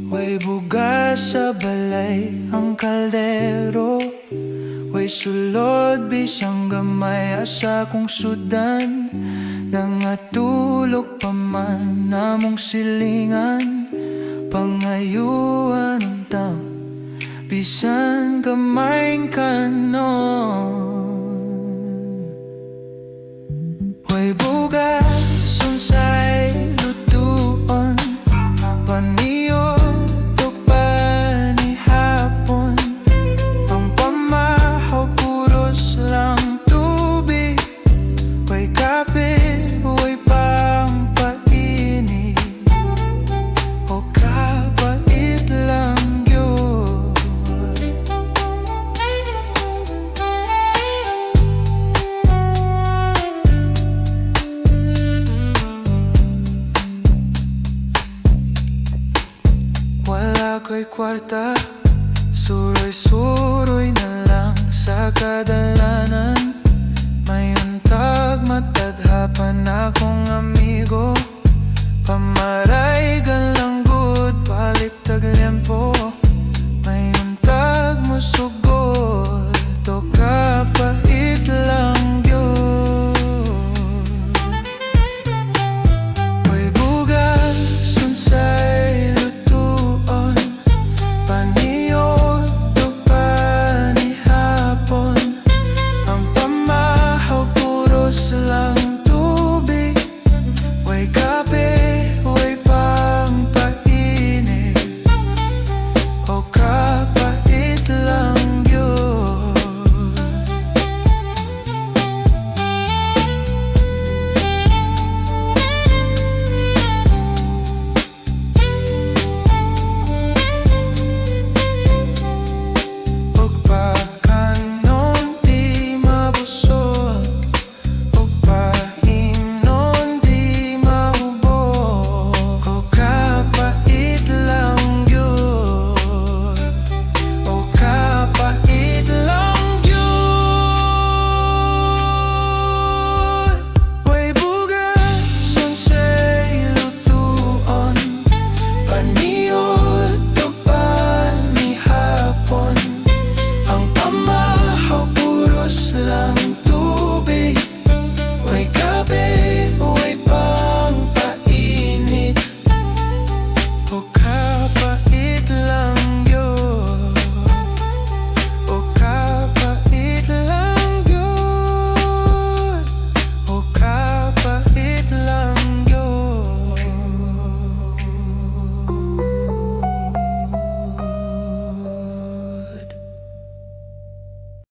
Way bugas sa balay ang kaldero, way sulod bisang gamay asa kong sudan. Nangatulog pa man namong silingan, pangayuan ang tam bisan gamay kanon. Way bugas unsay lutuon, paniyog pa ni hapon. Ang pamahaw puros lang tubig, way kape, way pang painit, o kapait lang yun. Wala ko'y kwarta, suroy-suroy na lang sa kadalanan. May untag matadhapan akong amigo, pamaray galang